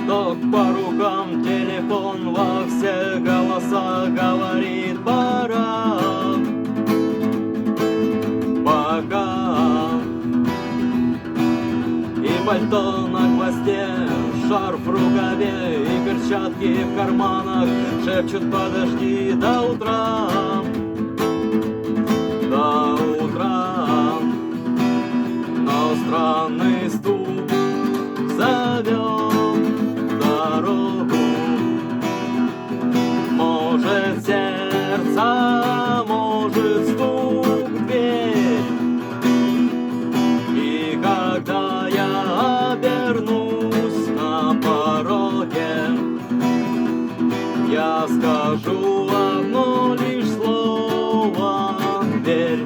ток по рукам, телефон во все голоса говорит пора. Пока. И пальто на гвозде, шарф в рукаве и перчатки в карманах шепчут: подожди до утра. До утра. Но странный стук зовет дорогу. Может, сердце, может, стук в дверь. И когда я обернусь на пороге, я скажу одно лишь слово: верь.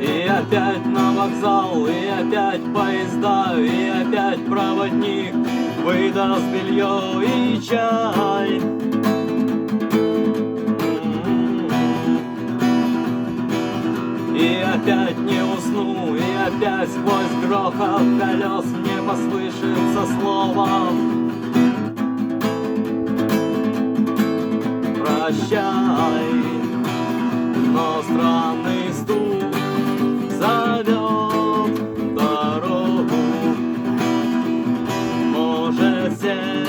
И опять на вокзал, и опять поезда, и опять проводник выдаст белье и чай. И опять не усну, и опять сквозь грохот колес мне послышится слово: прощай. Но странный стук зовет дорогу. Может, сердце